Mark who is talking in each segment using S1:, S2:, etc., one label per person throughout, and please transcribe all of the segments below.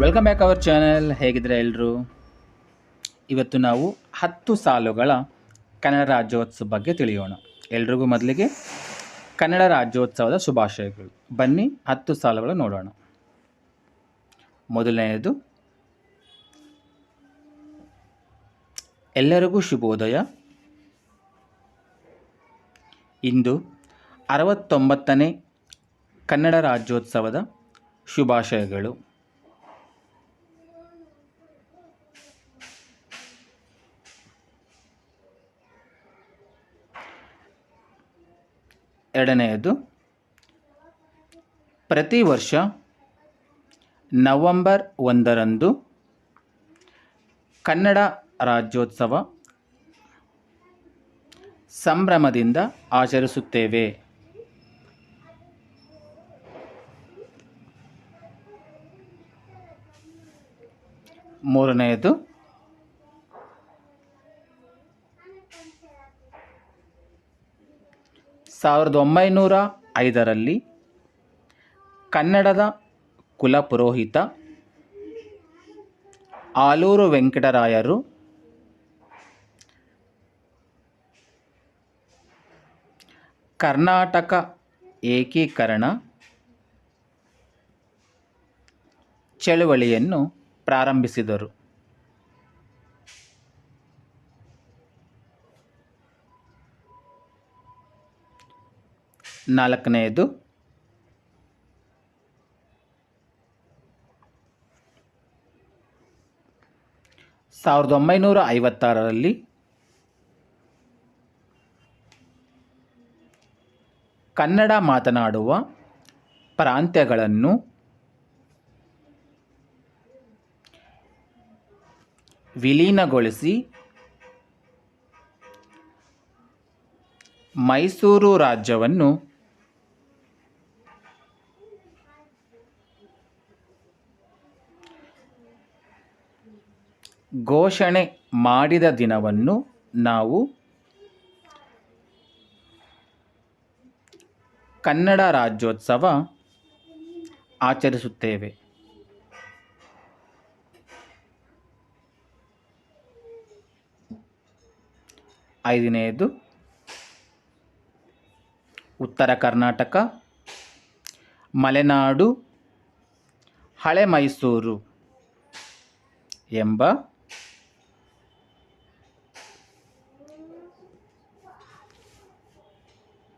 S1: Welcome back our channel. ಹೇಗಿದ್ರೆ ಎಲ್ಲರೂ? ಇವತ್ತು ನಾವು 10 ಸಾಲುಗಳ ಕನ್ನಡ ರಾಜ್ಯೋತ್ಸವ ಬಗ್ಗೆ ತಿಳಿಯೋಣ. ಎಲ್ರಿಗೂ ಮೊದಲಿಗೆ ಕನ್ನಡ ರಾಜ್ಯೋತ್ಸವದ ಶುಭಾಶಯಗಳು. ಬನ್ನಿ 10 ಸಾಲುಗಳು ನೋಡೋಣ. ಮೊದಲನೆಯದು, ಎಲ್ಲರಿಗೂ ಶುಭೋದಯ. ಇಂದು 69ನೇ ಕನ್ನಡ ರಾಜ್ಯೋತ್ಸವದ ಶುಭಾಶಯಗಳು. ಎರಡನೆಯದು, ಪ್ರತಿ ವರ್ಷ ನವೆಂಬರ್ 1ರಂದು ಕನ್ನಡ ರಾಜ್ಯೋತ್ಸವ ಸಂಭ್ರಮದಿಂದ ಆಚರಿಸುತ್ತೇವೆ. ಮೂರನೆಯದು, 1905ರಲ್ಲಿ ಕನ್ನಡದ ಕುಲಪುರೋಹಿತ ಆಲೂರು ವೆಂಕಟರಾಯರು ಕರ್ನಾಟಕ ಏಕೀಕರಣ ಚಳುವಳಿಯನ್ನು ಪ್ರಾರಂಭಿಸಿದರು. ನಾಲ್ಕನೆಯದು, 1956ರಲ್ಲಿ ಕನ್ನಡ ಮಾತನಾಡುವ ಪ್ರಾಂತ್ಯಗಳನ್ನು ವಿಲೀನಗೊಳಿಸಿ ಮೈಸೂರು ರಾಜ್ಯವನ್ನು ಘೋಷಣೆ ಮಾಡಿದ ದಿನವನ್ನು ನಾವು ಕನ್ನಡ ರಾಜ್ಯೋತ್ಸವ ಆಚರಿಸುತ್ತೇವೆ. ಐದನೆಯದು, ಉತ್ತರ ಕರ್ನಾಟಕ, ಮಲೆನಾಡು, ಹಳೆ ಮೈಸೂರು ಎಂಬ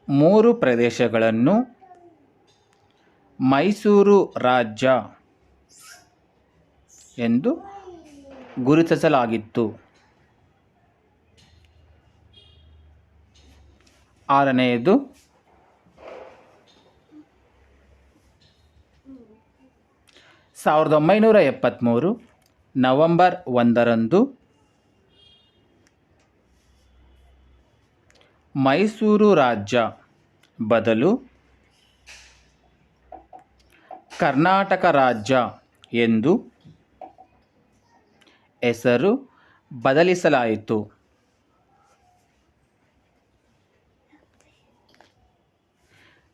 S1: ಮೂರು ಪ್ರದೇಶಗಳನ್ನು ಮೈಸೂರು ರಾಜ್ಯ ಎಂದು ಗುರುತಿಸಲಾಗಿತ್ತು. ಆರನೆಯದು, 1973 ನವೆಂಬರ್ 1ರಂದು ಮೈಸೂರು ರಾಜ್ಯ ಬದಲು ಕರ್ನಾಟಕ ರಾಜ್ಯ ಎಂದು ಹೆಸರು ಬದಲಿಸಲಾಯಿತು.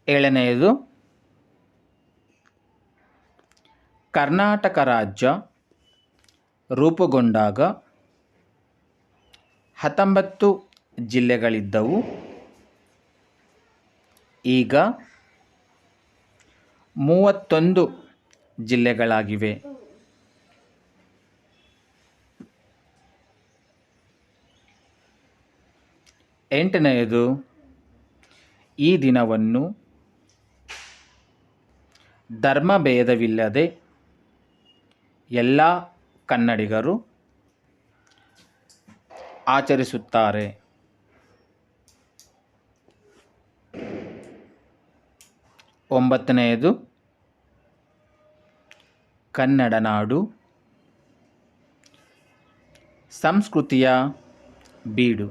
S1: ಏಳನೆಯದು, ಕರ್ನಾಟಕ ರಾಜ್ಯ ರೂಪುಗೊಂಡಾಗ 19 ಜಿಲ್ಲೆಗಳಿದ್ದವು. ಈಗ 31 ಜಿಲ್ಲೆಗಳಾಗಿವೆ. ಎಂಟನೆಯದು, ಈ ದಿನವನ್ನು ಧರ್ಮಭೇದವಿಲ್ಲದೆ ಎಲ್ಲ ಕನ್ನಡಿಗರು ಆಚರಿಸುತ್ತಾರೆ. ಒಂಬತ್ತನೆಯದು, ಕನ್ನಡ ನಾಡು ಸಂಸ್ಕೃತಿಯ ಬೀಡು,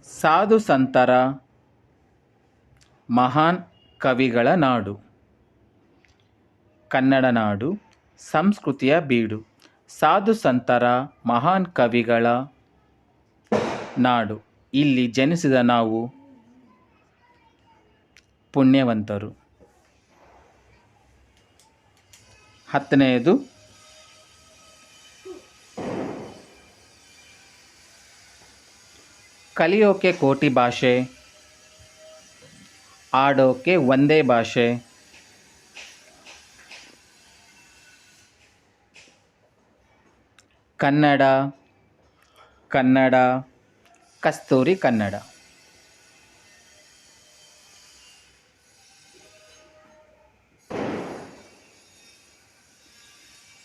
S1: ಸಾಧು ಸಂತರ ಮಹಾನ್ ಕವಿಗಳ ನಾಡು. ಕನ್ನಡ ನಾಡು ಸಂಸ್ಕೃತಿಯ ಬೀಡು, ಸಾಧು ಸಂತರ ಮಹಾನ್ ಕವಿಗಳ ನಾಡು. ಇಲ್ಲಿ ಜನಿಸಿದ ನಾವು ಪುಣ್ಯವಂತರು. 10ನೇದು ಕಲಿಯೋಕೆ ಕೋಟಿ ಭಾಷೆ, ಆಡೋಕೆ ಒಂದೇ ಭಾಷೆ. ಕನ್ನಡ, ಕನ್ನಡ, ಕಸ್ತೂರಿ ಕನ್ನಡ.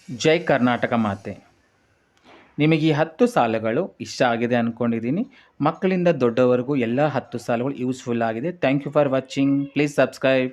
S1: ಜೈ ಕರ್ನಾಟಕ ಮಾತೆ. ನಿಮಗೆ ಈ 10 ಸಾಲುಗಳು ಇಷ್ಟ ಆಗಿದೆ ಅಂದ್ಕೊಂಡಿದ್ದೀನಿ. ಮಕ್ಕಳಿಂದ ದೊಡ್ಡವರೆಗೂ ಎಲ್ಲ 10 ಸಾಲುಗಳು ಯೂಸ್ಫುಲ್ ಆಗಿದೆ. Thank you for watching. Please subscribe.